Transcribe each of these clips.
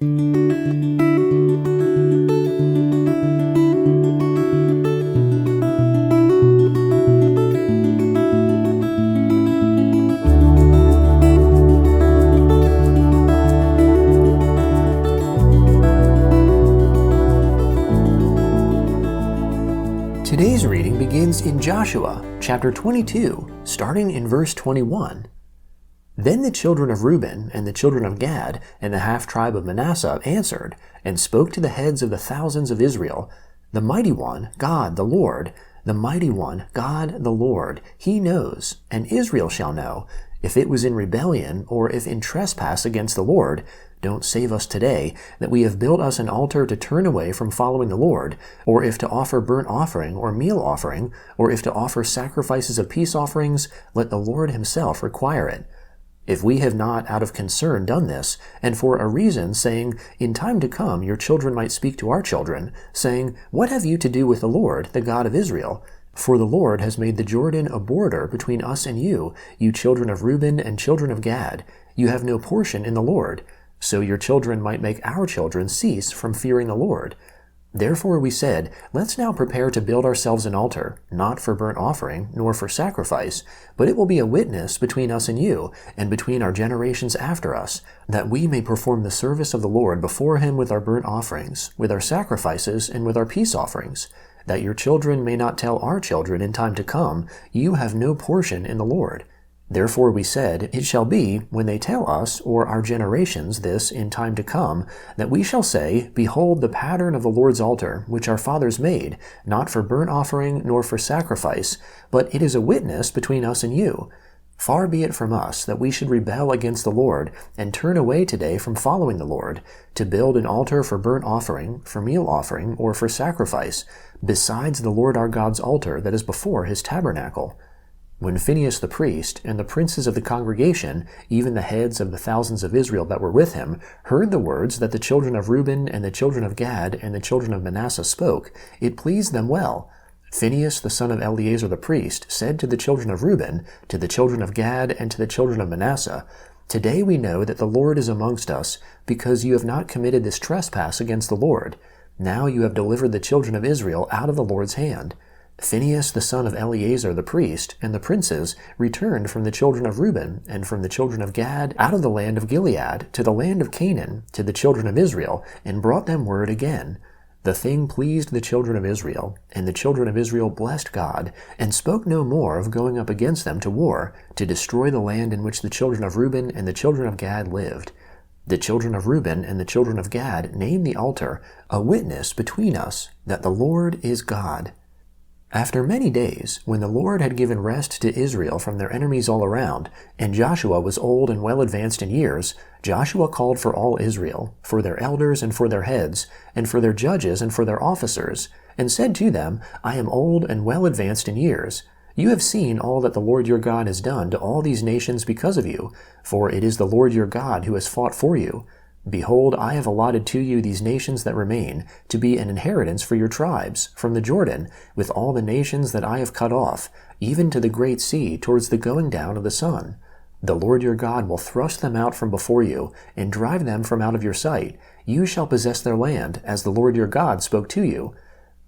Today's reading begins in Joshua, chapter 22, starting in verse 21. Then the children of Reuben and the children of Gad and the half-tribe of Manasseh answered, and spoke to the heads of the thousands of Israel, The mighty one, God the Lord, the mighty one, God the Lord, he knows, and Israel shall know, if it was in rebellion or if in trespass against the Lord. Don't save us today, that we have built us an altar to turn away from following the Lord, or if to offer burnt offering or meal offering, or if to offer sacrifices of peace offerings, let the Lord himself require it. If we have not out of concern done this, and for a reason, saying, In time to come your children might speak to our children, saying, What have you to do with the Lord, the God of Israel? For the Lord has made the Jordan a border between us and you children of Reuben and children of Gad. You have no portion in the Lord. So your children might make our children cease from fearing the Lord. Therefore we said, Let's now prepare to build ourselves an altar, not for burnt offering, nor for sacrifice, but it will be a witness between us and you, and between our generations after us, that we may perform the service of the Lord before him with our burnt offerings, with our sacrifices, and with our peace offerings, that your children may not tell our children in time to come, You have no portion in the Lord. Therefore we said, It shall be, when they tell us, or our generations, this in time to come, that we shall say, Behold the pattern of the Lord's altar, which our fathers made, not for burnt offering, nor for sacrifice, but it is a witness between us and you. Far be it from us that we should rebel against the Lord, and turn away today from following the Lord, to build an altar for burnt offering, for meal offering, or for sacrifice, besides the Lord our God's altar that is before his tabernacle. When Phinehas the priest, and the princes of the congregation, even the heads of the thousands of Israel that were with him, heard the words that the children of Reuben and the children of Gad and the children of Manasseh spoke, it pleased them well. Phinehas the son of Eleazar the priest said to the children of Reuben, to the children of Gad, and to the children of Manasseh, Today we know that the Lord is amongst us, because you have not committed this trespass against the Lord. Now you have delivered the children of Israel out of the Lord's hand. Phinehas the son of Eleazar the priest and the princes returned from the children of Reuben and from the children of Gad out of the land of Gilead to the land of Canaan to the children of Israel, and brought them word again. The thing pleased the children of Israel, and the children of Israel blessed God, and spoke no more of going up against them to war, to destroy the land in which the children of Reuben and the children of Gad lived. The children of Reuben and the children of Gad named the altar, A Witness between us, that the Lord is God. After many days, when the Lord had given rest to Israel from their enemies all around, and Joshua was old and well advanced in years, Joshua called for all Israel, for their elders and for their heads, and for their judges and for their officers, and said to them, I am old and well advanced in years. You have seen all that the Lord your God has done to all these nations because of you, for it is the Lord your God who has fought for you. Behold, I have allotted to you these nations that remain, to be an inheritance for your tribes, from the Jordan, with all the nations that I have cut off, even to the great sea, towards the going down of the sun. The Lord your God will thrust them out from before you, and drive them from out of your sight. You shall possess their land, as the Lord your God spoke to you.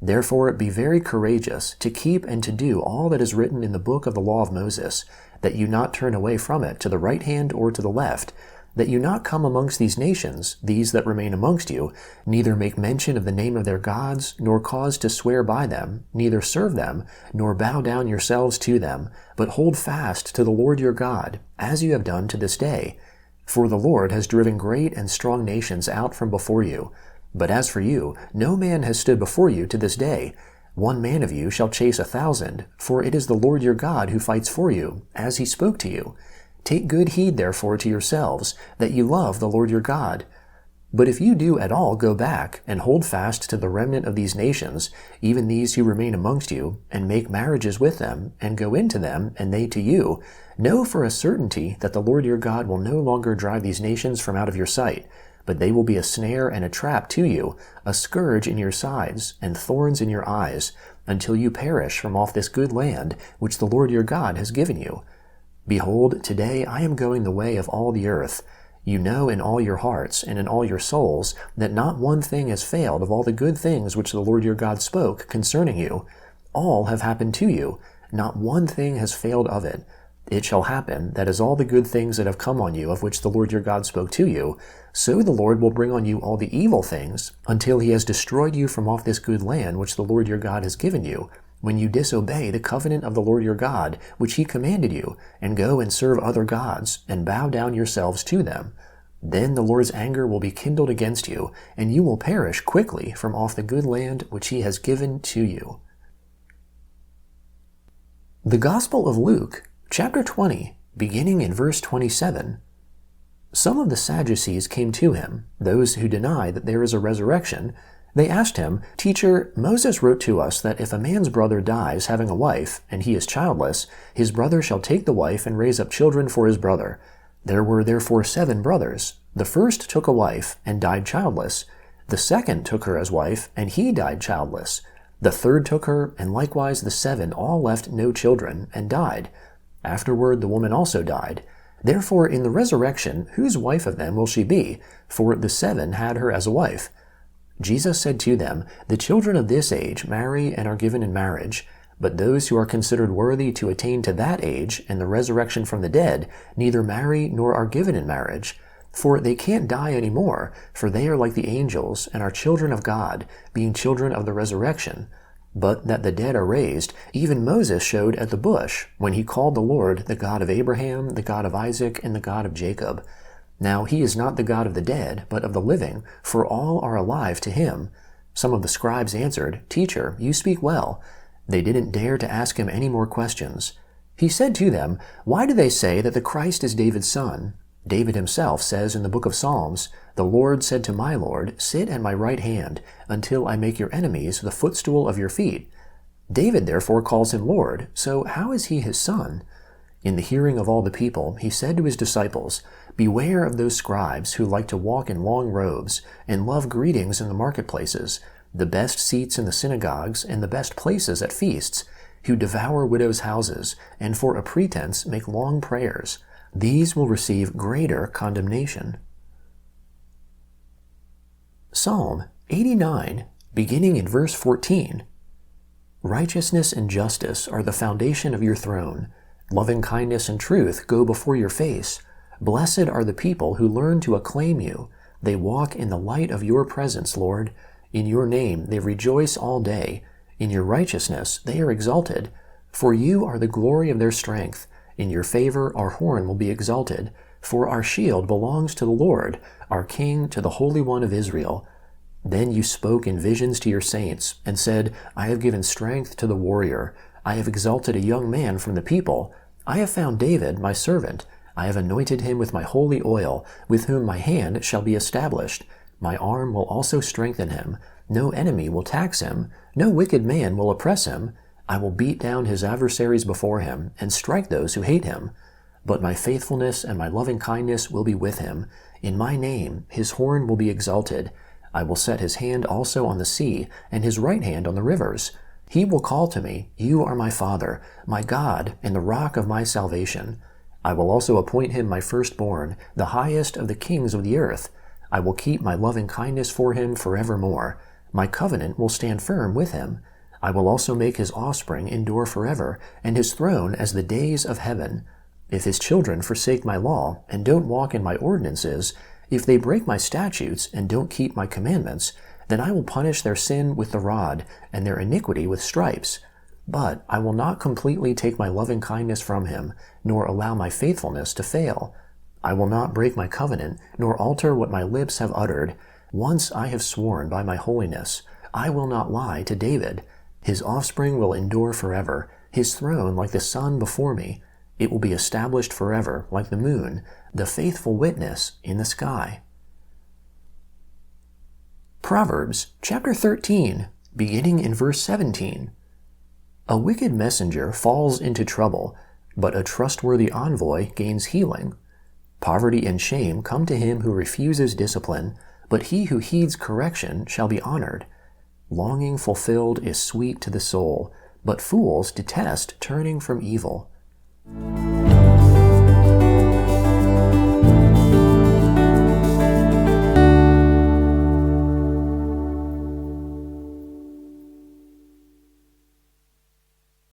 Therefore be very courageous, to keep and to do all that is written in the book of the law of Moses, that you not turn away from it to the right hand or to the left, that you not come amongst these nations, these that remain amongst you, neither make mention of the name of their gods, nor cause to swear by them, neither serve them, nor bow down yourselves to them, but hold fast to the Lord your God, as you have done to this day. For the Lord has driven great and strong nations out from before you. But as for you, no man has stood before you to this day. 1 man of you shall chase 1,000, for it is the Lord your God who fights for you, as he spoke to you. Take good heed therefore to yourselves, that you love the Lord your God. But if you do at all go back, and hold fast to the remnant of these nations, even these who remain amongst you, and make marriages with them, and go into them, and they to you, know for a certainty that the Lord your God will no longer drive these nations from out of your sight, but they will be a snare and a trap to you, a scourge in your sides, and thorns in your eyes, until you perish from off this good land which the Lord your God has given you. Behold, today I am going the way of all the earth. You know in all your hearts and in all your souls that not one thing has failed of all the good things which the Lord your God spoke concerning you. All have happened to you. Not one thing has failed of it. It shall happen that as all the good things that have come on you of which the Lord your God spoke to you, so the Lord will bring on you all the evil things until he has destroyed you from off this good land which the Lord your God has given you, when you disobey the covenant of the Lord your God, which he commanded you, and go and serve other gods, and bow down yourselves to them. Then the Lord's anger will be kindled against you, and you will perish quickly from off the good land which he has given to you. The Gospel of Luke, chapter 20, beginning in verse 27. Some of the Sadducees came to him, those who deny that there is a resurrection. They asked him, "Teacher, Moses wrote to us that if a man's brother dies having a wife, and he is childless, his brother shall take the wife and raise up children for his brother. There were therefore 7 brothers. The first took a wife, and died childless. The second took her as wife, and he died childless. The third took her, and likewise the 7 all left no children, and died. Afterward the woman also died. Therefore in the resurrection whose wife of them will she be? For the 7 had her as a wife." Jesus said to them, "The children of this age marry and are given in marriage, but those who are considered worthy to attain to that age and the resurrection from the dead neither marry nor are given in marriage. For they can't die any more, for they are like the angels and are children of God, being children of the resurrection. But that the dead are raised, even Moses showed at the bush, when he called the Lord the God of Abraham, the God of Isaac, and the God of Jacob. Now he is not the God of the dead, but of the living, for all are alive to him." Some of the scribes answered, "Teacher, you speak well." They didn't dare to ask him any more questions. He said to them, "Why do they say that the Christ is David's son? David himself says in the book of Psalms, 'The Lord said to my Lord, sit at my right hand, until I make your enemies the footstool of your feet.' David therefore calls him Lord, so how is he his son?" In the hearing of all the people, he said to his disciples, "Beware of those scribes who like to walk in long robes, and love greetings in the marketplaces, the best seats in the synagogues, and the best places at feasts, who devour widows' houses, and for a pretense make long prayers. These will receive greater condemnation." Psalm 89, beginning in verse 14. Righteousness and justice are the foundation of your throne. Loving kindness and truth go before your face. Blessed are the people who learn to acclaim you. They walk in the light of your presence, Lord. In your name they rejoice all day. In your righteousness they are exalted. For you are the glory of their strength. In your favor our horn will be exalted. For our shield belongs to the Lord, our King to the Holy One of Israel. Then you spoke in visions to your saints, and said, I have given strength to the warrior. I have exalted a young man from the people. I have found David, my servant. I have anointed him with my holy oil, with whom my hand shall be established. My arm will also strengthen him. No enemy will tax him. No wicked man will oppress him. I will beat down his adversaries before him, and strike those who hate him. But my faithfulness and my loving kindness will be with him. In my name his horn will be exalted. I will set his hand also on the sea, and his right hand on the rivers. He will call to me, You are my Father, my God, and the rock of my salvation. I will also appoint him my firstborn, the highest of the kings of the earth. I will keep my loving kindness for him forevermore. My covenant will stand firm with him. I will also make his offspring endure forever, and his throne as the days of heaven. If his children forsake my law, and don't walk in my ordinances, if they break my statutes and don't keep my commandments, then I will punish their sin with the rod, and their iniquity with stripes. But I will not completely take my loving kindness from him, nor allow my faithfulness to fail. I will not break my covenant, nor alter what my lips have uttered. Once I have sworn by my holiness, I will not lie to David. His offspring will endure forever, his throne like the sun before me. It will be established forever like the moon, the faithful witness in the sky. Proverbs chapter 13, beginning in verse 17. A wicked messenger falls into trouble, but a trustworthy envoy gains healing. Poverty and shame come to him who refuses discipline, but he who heeds correction shall be honored. Longing fulfilled is sweet to the soul, but fools detest turning from evil.